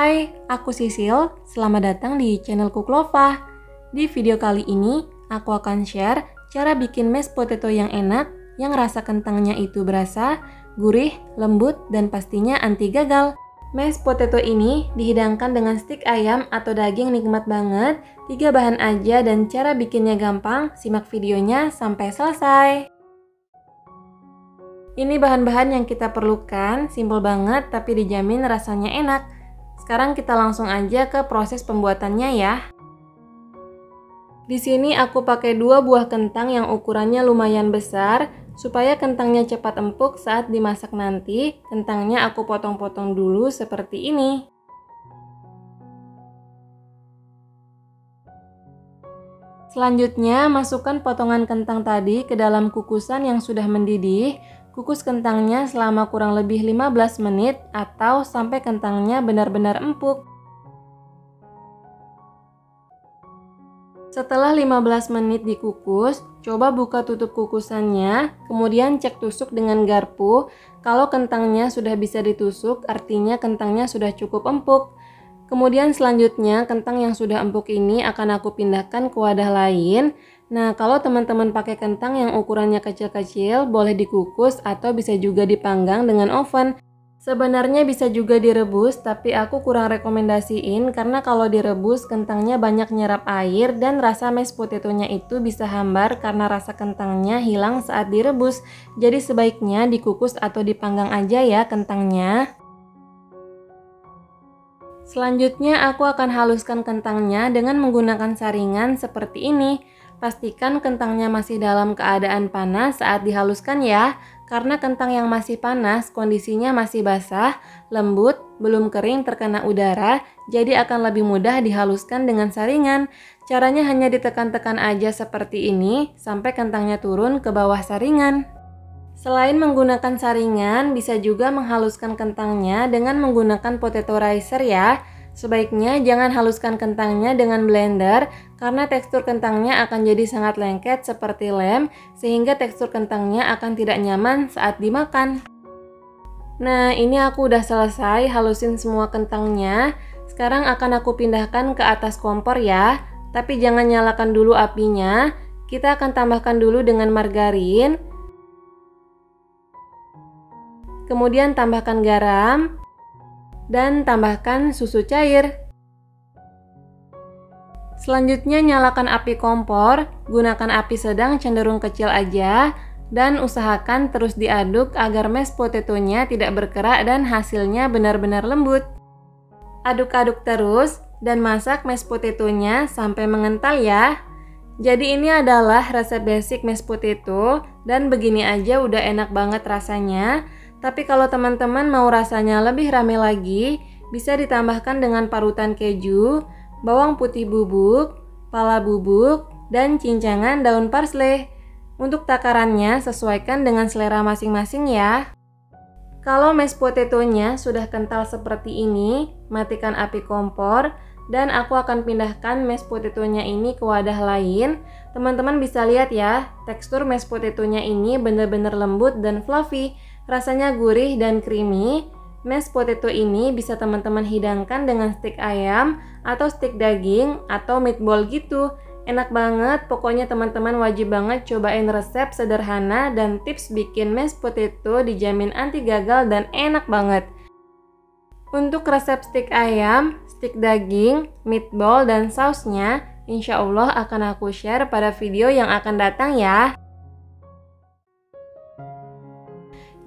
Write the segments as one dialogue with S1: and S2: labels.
S1: Hai, aku Sisil. Selamat datang di channel Kuklova. Di video kali ini, aku akan share cara bikin mashed potato yang enak, yang rasa kentangnya itu berasa, gurih, lembut, dan pastinya anti gagal. Mashed potato ini dihidangkan dengan stik ayam atau daging nikmat banget. 3 bahan aja dan cara bikinnya gampang. Simak videonya sampai selesai. Ini bahan-bahan yang kita perlukan, simple banget tapi dijamin rasanya enak. Sekarang kita langsung aja ke proses pembuatannya ya. Di sini aku pakai 2 buah kentang yang ukurannya lumayan besar. Supaya kentangnya cepat empuk saat dimasak nanti, kentangnya aku potong-potong dulu seperti ini. Selanjutnya, masukkan potongan kentang tadi ke dalam kukusan yang sudah mendidih. Kukus kentangnya selama kurang lebih 15 menit atau sampai kentangnya benar-benar empuk. Setelah 15 menit dikukus, coba buka tutup kukusannya, kemudian cek tusuk dengan garpu. Kalau kentangnya sudah bisa ditusuk, artinya kentangnya sudah cukup empuk. Kemudian selanjutnya, kentang yang sudah empuk ini akan aku pindahkan ke wadah lain. Nah, kalau teman-teman pakai kentang yang ukurannya kecil-kecil, boleh dikukus atau bisa juga dipanggang dengan oven. Sebenarnya bisa juga direbus, tapi aku kurang rekomendasiin karena kalau direbus kentangnya banyak nyerap air dan rasa mashed potato-nya itu bisa hambar karena rasa kentangnya hilang saat direbus. Jadi sebaiknya dikukus atau dipanggang aja ya kentangnya. Selanjutnya aku akan haluskan kentangnya dengan menggunakan saringan seperti ini. Pastikan kentangnya masih dalam keadaan panas saat dihaluskan ya, karena kentang yang masih panas kondisinya masih basah, lembut, belum kering terkena udara, jadi akan lebih mudah dihaluskan dengan saringan. Caranya hanya ditekan-tekan aja seperti ini, sampai kentangnya turun ke bawah saringan. Selain menggunakan saringan, bisa juga menghaluskan kentangnya dengan menggunakan potato ricer ya. Sebaiknya jangan haluskan kentangnya dengan blender karena tekstur kentangnya akan jadi sangat lengket seperti lem sehingga tekstur kentangnya akan tidak nyaman saat dimakan. Nah, ini aku udah selesai halusin semua kentangnya. Sekarang akan aku pindahkan ke atas kompor ya. Tapi jangan nyalakan dulu apinya. Kita akan tambahkan dulu dengan margarin. Kemudian tambahkan garam. Dan tambahkan susu cair. Selanjutnya nyalakan api kompor, gunakan api sedang cenderung kecil aja, dan usahakan terus diaduk agar mashed potato-nya tidak berkerak dan hasilnya benar-benar lembut. Aduk-aduk terus dan masak mashed potato-nya sampai mengental ya. Jadi ini adalah resep basic mashed potato dan begini aja udah enak banget rasanya. Tapi kalau teman-teman mau rasanya lebih rame lagi, bisa ditambahkan dengan parutan keju, bawang putih bubuk, pala bubuk, dan cincangan daun parsley. Untuk takarannya sesuaikan dengan selera masing-masing ya. Kalau mashed potato-nya sudah kental seperti ini, matikan api kompor, dan aku akan pindahkan mashed potato-nya ini ke wadah lain. Teman-teman bisa lihat ya, tekstur mashed potato-nya ini benar-benar lembut dan fluffy. Rasanya gurih dan creamy. Mashed potato ini bisa teman-teman hidangkan dengan stik ayam atau stik daging atau meatball gitu. Enak banget, pokoknya teman-teman wajib banget cobain resep sederhana dan tips bikin mashed potato dijamin anti gagal dan enak banget. Untuk resep stik ayam, stik daging, meatball, dan sausnya, insya Allah akan aku share pada video yang akan datang ya.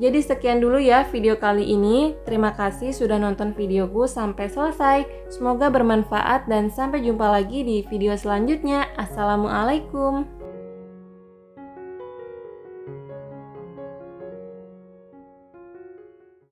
S1: Jadi sekian dulu ya video kali ini. Terima kasih sudah nonton videoku sampai selesai. Semoga bermanfaat dan sampai jumpa lagi di video selanjutnya. Assalamualaikum.